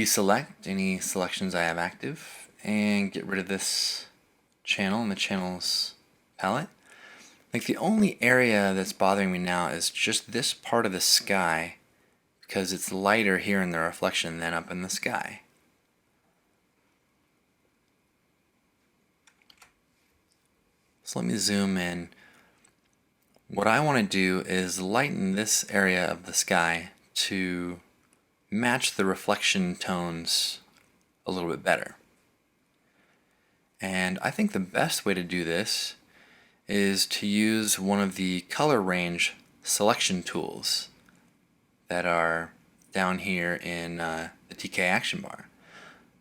deselect any selections I have active and get rid of this channel in the channels palette. Like the only area that's bothering me now is just this part of the sky because it's lighter here in the reflection than up in the sky. So let me zoom in. What I want to do is lighten this area of the sky to match the reflection tones a little bit better. And I think the best way to do this is to use one of the color range selection tools that are down here in the TK action bar.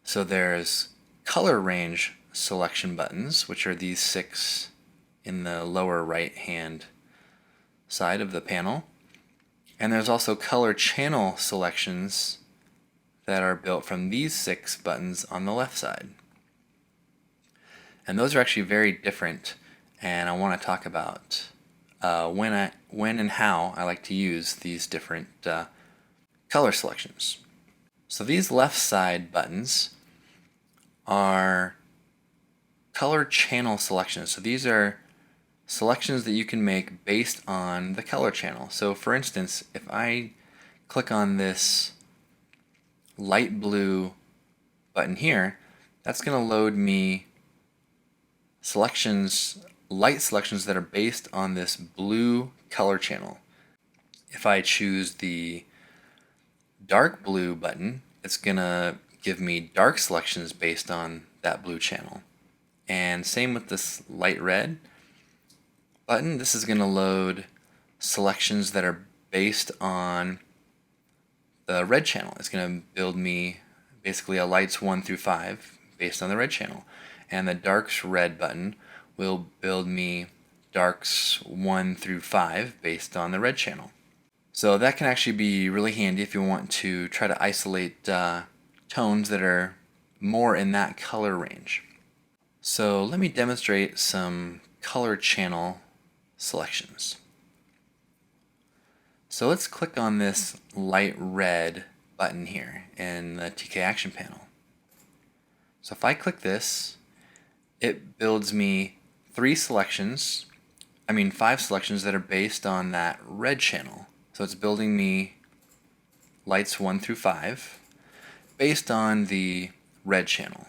So there's color range selection buttons, which are these 6 in the lower right hand side of the panel. And there's also color channel selections that are built from these 6 buttons on the left side. And those are actually very different, and I want to talk about when and how I like to use these different color selections. So these left side buttons are color channel selections. So these are selections that you can make based on the color channel. So for instance, if I click on this light blue button here, that's going to load me selections, light selections that are based on this blue color channel. If I choose the dark blue button, it's going to give me dark selections based on that blue channel. And same with this light red button. This is going to load selections that are based on the red channel. It's going to build me basically a lights 1 through 5 based on the red channel. And the darks red button will build me darks 1 through 5 based on the red channel. So that can actually be really handy if you want to try to isolate tones that are more in that color range. So let me demonstrate some color channel selections. So let's click on this light red button here in the TK Action panel. So if I click this, it builds me 5 selections that are based on that red channel. So it's building me lights 1 through 5 based on the red channel.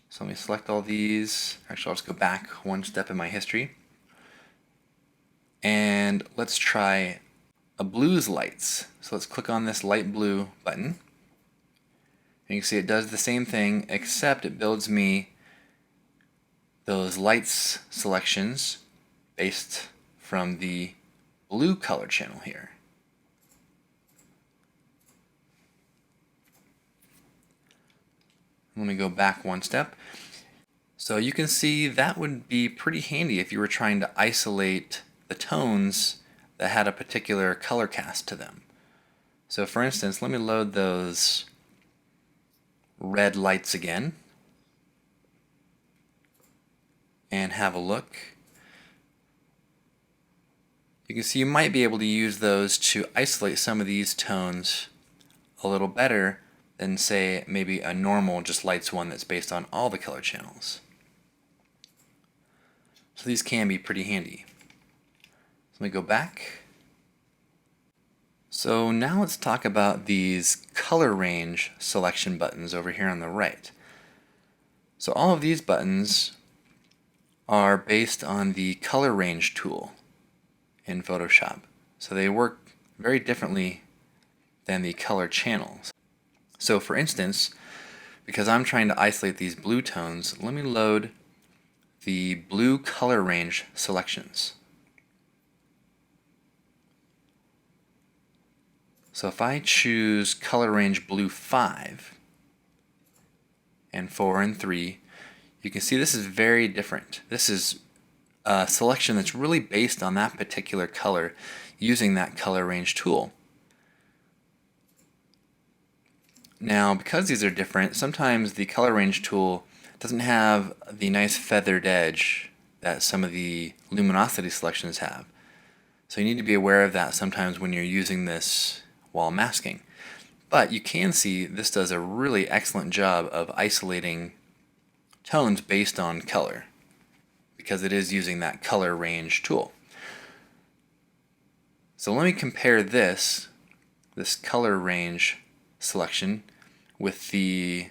So let me select all these. Actually, I'll just go back one step in my history. And let's try a blues lights. So let's click on this light blue button. And you can see it does the same thing, except it builds me those lights selections based from the blue color channel here. Let me go back one step. So you can see that would be pretty handy if you were trying to isolate the tones that had a particular color cast to them. So for instance, let me load those red lights again and have a look. You can see you might be able to use those to isolate some of these tones a little better than, say, maybe a normal just lights one that's based on all the color channels. So these can be pretty handy. So let me go back. So now let's talk about these color range selection buttons over here on the right. So all of these buttons are based on the color range tool in Photoshop. So they work very differently than the color channels. So for instance, because I'm trying to isolate these blue tones, let me load the blue color range selections. So if I choose color range blue 5 and 4 and 3, you can see this is very different. This is a selection that's really based on that particular color using that color range tool. Now, because these are different, sometimes the color range tool doesn't have the nice feathered edge that some of the luminosity selections have. So you need to be aware of that sometimes when you're using this while masking. But you can see this does a really excellent job of isolating tones based on color, because it is using that color range tool. So let me compare this color range selection with the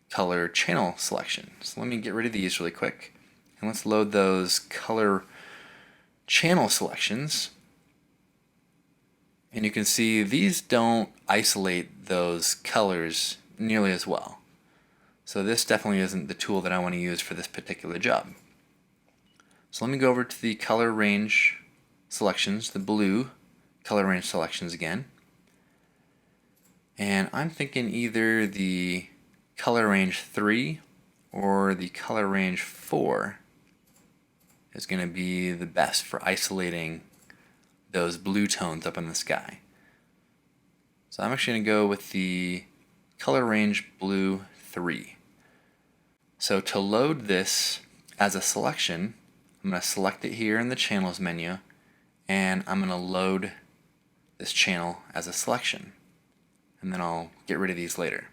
color channel selection. So let me get rid of these really quick, and let's load those color channel selections. And you can see these don't isolate those colors nearly as well. So this definitely isn't the tool that I want to use for this particular job. So let me go over to the color range selections, the blue color range selections again. And I'm thinking either the color range 3 or the color range 4 is going to be the best for isolating those blue tones up in the sky. So I'm actually going to go with the color range blue 3. So to load this as a selection, I'm going to select it here in the channels menu, and I'm going to load this channel as a selection, and then I'll get rid of these later.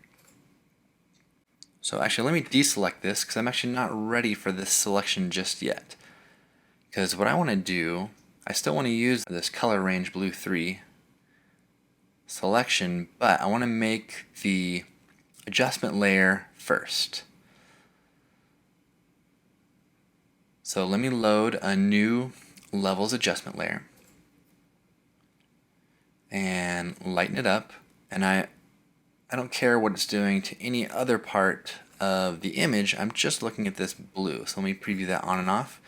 So actually, let me deselect this because I'm actually not ready for this selection just yet. Because what I want to do, I still want to use this color range blue 3 selection, but I want to make the adjustment layer first. So let me load a new levels adjustment layer and lighten it up. And I don't care what it's doing to any other part of the image. I'm just looking at this blue. So let me preview that on and off,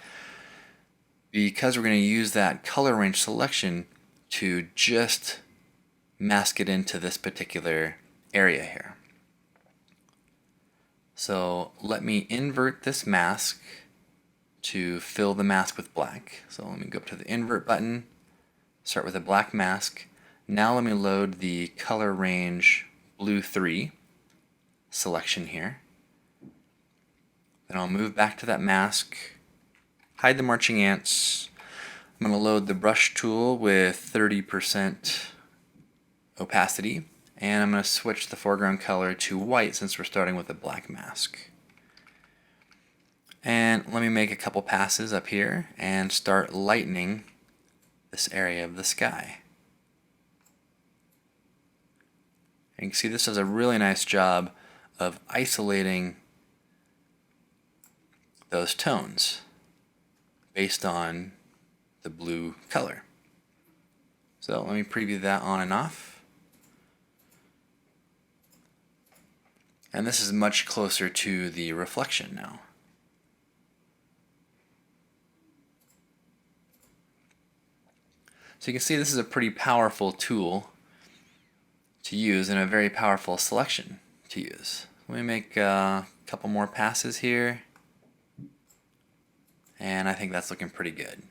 because we're going to use that color range selection to just mask it into this particular area here. So let me invert this mask to fill the mask with black. So let me go up to the invert button, start with a black mask. Now let me load the color range blue 3 selection here. Then I'll move back to that mask, hide the marching ants. I'm going to load the brush tool with 30% opacity, and I'm going to switch the foreground color to white since we're starting with a black mask. And let me make a couple passes up here and start lightening this area of the sky. And you can see this does a really nice job of isolating those tones based on the blue color. So let me preview that on and off. And this is much closer to the reflection now. So you can see this is a pretty powerful tool to use and a very powerful selection to use. Let me make a couple more passes here, and I think that's looking pretty good.